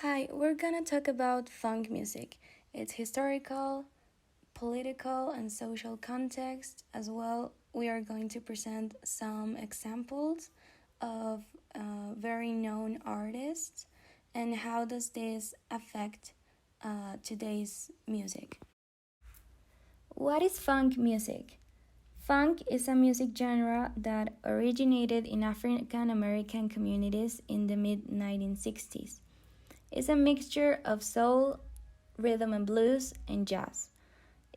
Hi, we're gonna talk about funk music, its historical, political, and social context. As well, we are going to present some examples of very known artists and how does this affect today's music. What is funk music? Funk is a music genre that originated in African American communities in the mid 1960s. It's a mixture of soul, rhythm and blues, and jazz.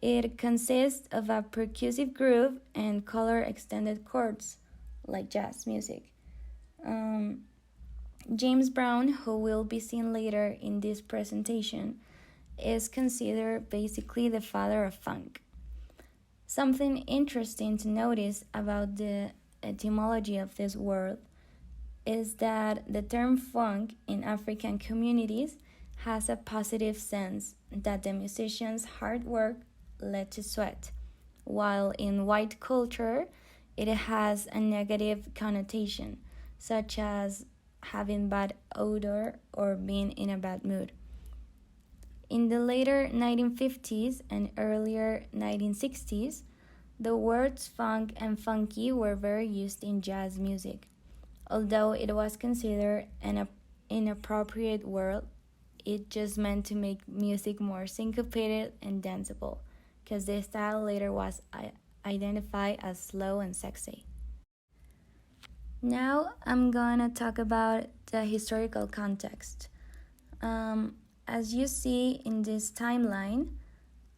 It consists of a percussive groove and color extended chords, like jazz music. Um, James Brown, who will be seen later in this presentation, is considered basically the father of funk. Something interesting to notice about the etymology of this word is that the term funk in African communities has a positive sense that the musician's hard work led to sweat, while in white culture it has a negative connotation, such as having bad odor or being in a bad mood. In the later 1950s and earlier 1960s, the words funk and funky were very used in jazz music. Although it was considered an inappropriate word, it just meant to make music more syncopated and danceable, because the style later was identified as slow and sexy. Now I'm gonna talk about the historical context. As you see in this timeline,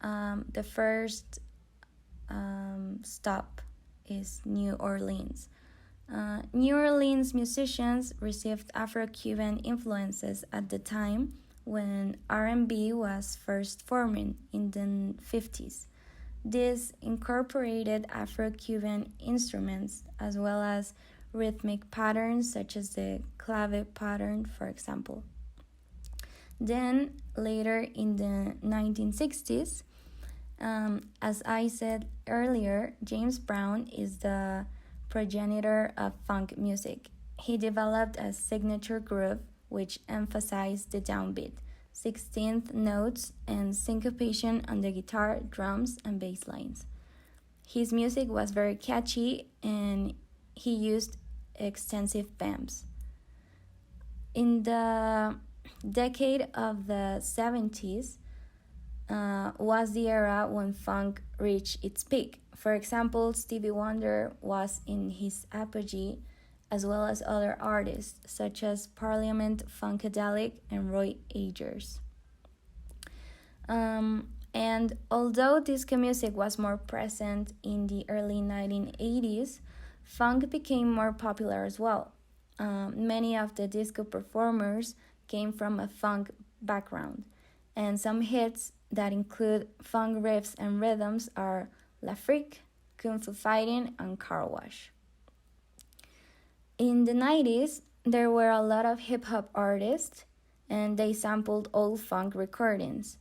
the first stop is New Orleans. New Orleans musicians received Afro-Cuban influences at the time when R&B was first forming in the 50s. This incorporated Afro-Cuban instruments as well as rhythmic patterns such as the clave pattern, for example. Then, later in the 1960s, as I said earlier, James Brown is the progenitor of funk music. He developed a signature groove which emphasized the downbeat, 16th notes, and syncopation on the guitar, drums, and bass lines. His music was very catchy and he used extensive bends. In the decade of the 70s, was the era when funk reached its peak. For example, Stevie Wonder was in his apogee, as well as other artists such as Parliament Funkadelic and Roy Ayers. And although disco music was more present in the early 1980s, funk became more popular as well. Many of the disco performers came from a funk background, and some hits that include funk riffs and rhythms are La Freak, Kung Fu Fighting, and Car Wash. In the 90s, there were a lot of hip hop artists, and they sampled old funk recordings.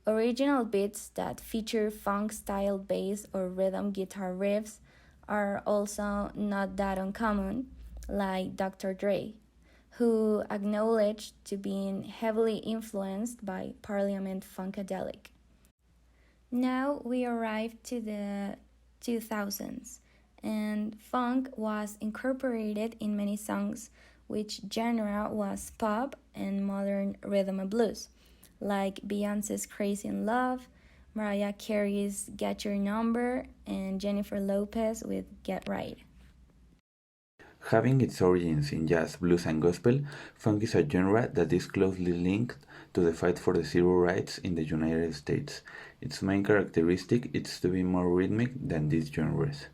Original beats that feature funk style bass or rhythm guitar riffs are also not that uncommon, like Dr. Dre, who acknowledged to being heavily influenced by Parliament Funkadelic. Now we arrive to the 2000s, and funk was incorporated in many songs, which genre was pop and modern rhythm and blues, like Beyonce's Crazy in Love, Mariah Carey's Get Your Number, and Jennifer Lopez with Get Right. Having its origins in jazz, blues, and gospel, funk is a genre that is closely linked to the fight for the civil rights in the United States. Its main characteristic is to be more rhythmic than these genres.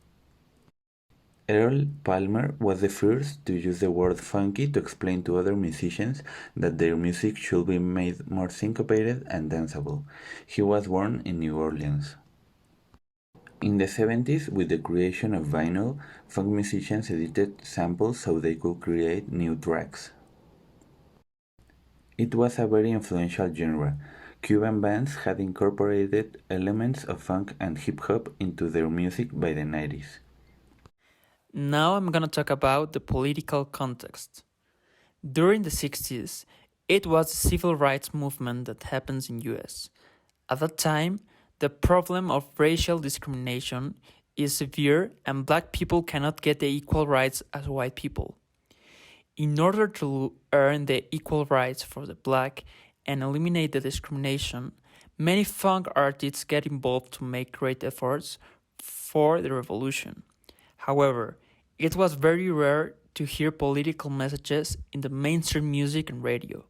Earl Palmer was the first to use the word funky to explain to other musicians that their music should be made more syncopated and danceable. He was born in New Orleans. In the 70s, with the creation of vinyl, funk musicians edited samples so they could create new tracks. It was a very influential genre. Cuban bands had incorporated elements of funk and hip hop into their music by the 90s. Now I'm gonna talk about the political context. During the 60s, It was a civil rights movement that happens in US. At that time, the problem of racial discrimination is severe and black people cannot get the equal rights as white people. In order to earn the equal rights for the black and eliminate the discrimination, many funk artists get involved to make great efforts for the revolution. However, it was very rare to hear political messages in the mainstream music and radio.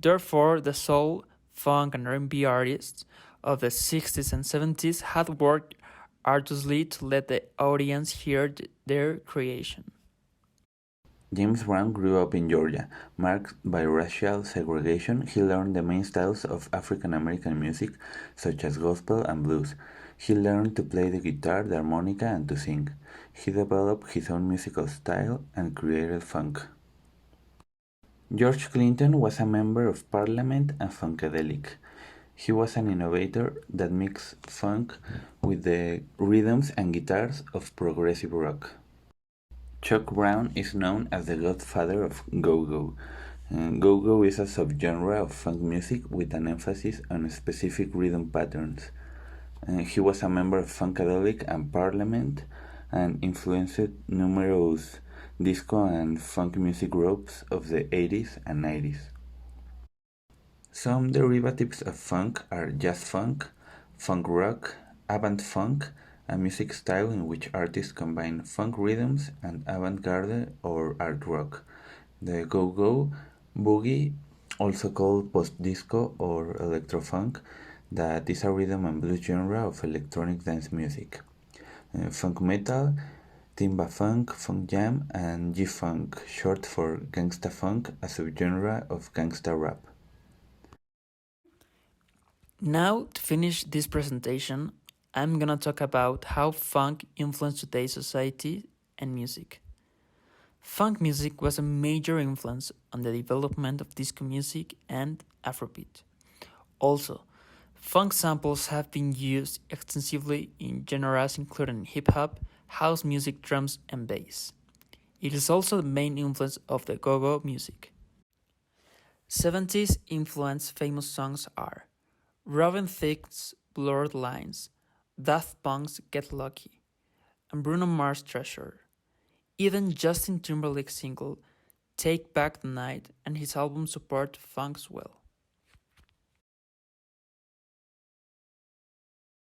Therefore, the soul, funk, and R&B artists of the 60s and 70s had worked arduously to let the audience hear their creation. James Brown grew up in Georgia. Marked by racial segregation, he learned the main styles of African American music, such as gospel and blues. He learned to play the guitar, the harmonica, and to sing. He developed his own musical style and created funk. George Clinton was a member of parliament and funkadelic. He was an innovator that mixed funk with the rhythms and guitars of progressive rock. Chuck Brown is known as the godfather of go-go. Go-go is a subgenre of funk music with an emphasis on specific rhythm patterns. He was a member of Funkadelic and Parliament and influenced numerous disco and funk music groups of the 80s and 90s. Some derivatives of funk are jazz funk rock, avant funk, a music style in which artists combine funk rhythms and avant-garde or art rock. The go-go boogie, also called post-disco or electro-funk, that is a rhythm and blues genre of electronic dance music. Funk metal, timba funk, funk jam, and G-funk, short for gangsta funk, a subgenre of gangsta rap. Now, to finish this presentation, I'm gonna talk about how funk influenced today's society and music. Funk music was a major influence on the development of disco music and Afrobeat. Also, funk samples have been used extensively in genres including hip hop, house music, drums, and bass. It is also the main influence of the go-go music. 70s influence famous songs are Robin Thicke's Blurred Lines, Daft Punk's Get Lucky, and Bruno Mars' Treasure. Even Justin Timberlake's single Take Back the Night and his album support funk as well.